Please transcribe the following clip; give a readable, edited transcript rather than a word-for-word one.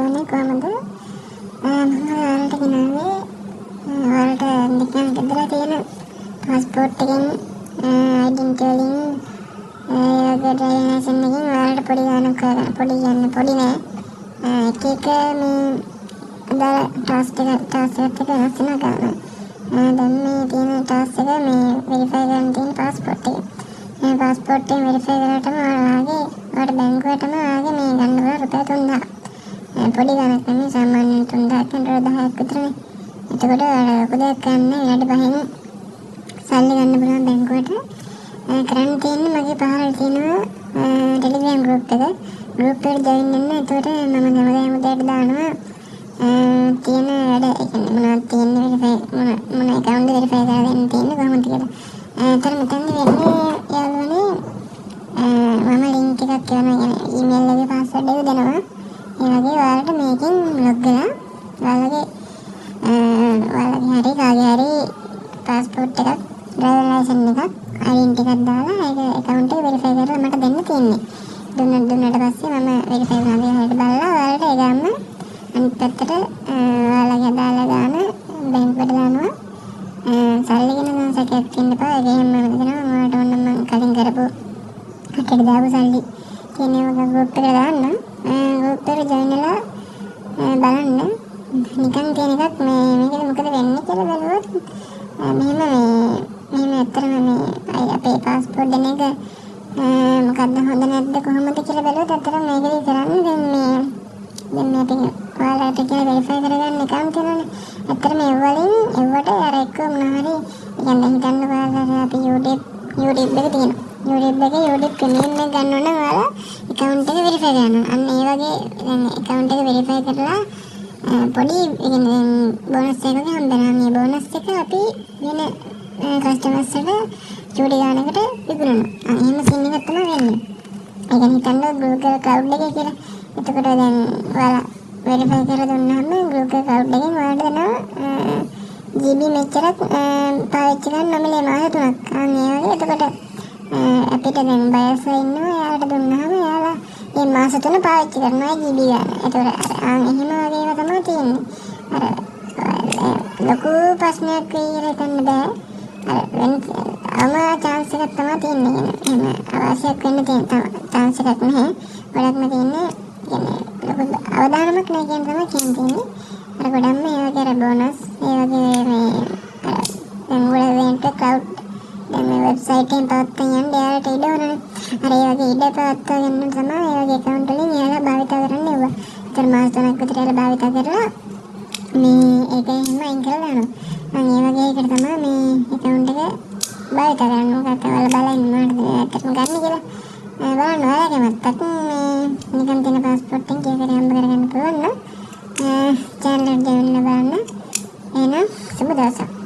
ඕනේ කොහමද? මම ඔයාලට ගෙනාවේ ඔයාලට නිකන් ගෙදර තියෙන පාස්පෝර්ට් එකෙන් ඩෙන්ටල් වලින් ඒවගේ ඩ්‍රයිවිං ලයිසන්ස් එකෙන් ඔයාලට පොඩි ගානක් පොඩි නෑ එක එක මේ ටාස්ක් එක වෙනස් වෙනවා ගන්න. දැන් මේ තියෙන ටාස්ක් එක මේ වෙරිෆයි කරන්න තියෙන පාස්පෝර්ට් එක. මේ පාස්පෝර්ට් එක වෙරිෆයි කරාටම ඔයාලට බැංකුවටම ඔයාගේ මේ ගන්න පුළුවන් රුපියල් 3000. පොඩි ගානක් නෙමෙයි සාමාන්‍යයෙන් 3000ක් 1000ක් විතරනේ. එතකොට ලොකු දෙයක් ගන්න ඊට පහින් සල්ලි ගන්න පුළුවන් බැංකුවට. කරන්න තියෙන්නේ මගේ පහළ තියෙනවා ටෙලිග්‍රෑම් ගෲප් එක. ගෲප් එකට ජොයින් වෙන්න. එතකොට මම හැමදාම උදේට දානවා තියෙන වැඩ ඒ කියන්නේ මොනවද තියෙන්නේ වෙරිෆයි මොන account එක වෙරිෆයි කරලා දෙන්න තියෙන්නේ කොහොමද කියලා. එතන මෙතනදි වෙන්නේ යාළුවනේ මම link එකක් කියනවා يعني email එකේ password එක දෙනවා. ඒ වගේ ඔයාලට මේකෙන් log වෙලා ඔයාලගේ කාගේ හරි passport එකක් driver license එකක් identity එකක් දාලා ඒක account එක verify කරලා මට දෙන්න තියෙන්නේ. දුන්නාට පස්සේ මම verify කරලා හරියට බලලා ඔයාලට ඒ ගාම අනිත් පැත්තට ඔයාලගේ දාලා දාන බැංකුවට දානවා. සල්ලි ගැන සැකයක් තියෙන්න එපා. ඒක එහෙම දෙනවා. මට ඕන නම් කලින් කරපු අටට දාපු සල්ලි කියන ඒවා ගෲප් එකට දාන්න. ගෲප් එකට ජොයින් වෙලා බලන්න. නිකන් තියෙන එකක් මේකද මොකද වෙන්නේ කියලා බලුවොත් මෙහෙම ඇත්තටම මේ අපේ පාස්පෝර්ට් දෙන එක මොකද්ද හොඳ නැද්ද කොහොමද කියලා බලුවොත් ඇත්තටම මේකදී කරන්නේ දැන් මේ අපි ඔයාලට කියලා වෙරිෆයි කරගන්න එකක් තියෙනවානේ. ඇත්තටම ඒ වලින් එවට අර එක්ක මොනවා හරි කියන්නේ හිතන්න ඔයාලා අපි YouTube එක තියෙනවා. YouTube ප්‍රීමියම් එක ගන්න ඕන ඔයාලා account එක වෙරිෆයි කරනවා. අන්න ඒ වගේ දැන් account එක වෙරිෆයි කරලා පොඩි කියන්නේ බෝනස් එකක් හම්බෙනවා. මේ බෝනස් එක අපි වෙන කස්ටමර්ස් වලට චූටි ගානකට විකුණනවා. එහෙම සීන් එකක් තමයි වෙන්නේ. ඒ කියන්නේ හිතන්න Google Cloud එකේ කියලා. එතකොට දැන් ඔයාලා වෙරිෆයි කරලා දුන්නාම Google Cloud එකෙන් ඔයාලට දෙනවා GB මෙච්චරක් පාවිච්චි කරන්න නොමිලේ මාස 3ක්. අන්න ඒ වගේ එතකොට අපිට දැන් බයස් ඉන්නවා එයාලට දුන්නාම එයාලා මේ මාස 3 පාවිච්චි කරනවා GB ගන්න. එතකොට එහෙම වගේ ඒවා තමයි තියෙන්නේ. අර ලොකු ප්‍රශ්නයක් කියලා හිතන්න බෑ. අර chance එකක් තමයි තියෙන්නේ. එහෙම අවශ්‍යයක් වෙන්න තියෙන chance එකක් නැහැ. ගොඩක්ම තියෙන්නේ කියන්නේ ලොකු අවදානමක් නැහැ කියන තමයි කියන්නේ. අර ගොඩක්ම ඒ වගේ අර බෝනස් ඒ වගේ මේ දැන් වලට cloud දැන් මේ වෙබ්සයිට් එකෙන් පවත්වන්න යන්න එයාලට ඉඩ ඕනනේ. අර ඒ වගේ ඉඩ පවත්වාගෙන තමයි ඒ වගේ account වලින් එයාලා භාවිත කරන්නේ ඒවා. ඒතර මාස 3ක් විතර එයාලා භාවිත කරලා මේ ඒක එහෙම අයින් කරලා යනවා. මම ඒ වගේ එකට තමයි මේ account එක භාවිත කරන්නේ. මොකක්ද ඔයාලා බලන්න මොනවද ඇත්තටම ගන්න කියලා. බලන්න ඔයාලගේ මත්තක් මේ නිකන් තියෙන passport එකෙන් කීකරේ හම්බ කරගන්න පුළුවන් නම් channel එක දෙන්න බලන්න. එහෙනම් සුබ දවසක්.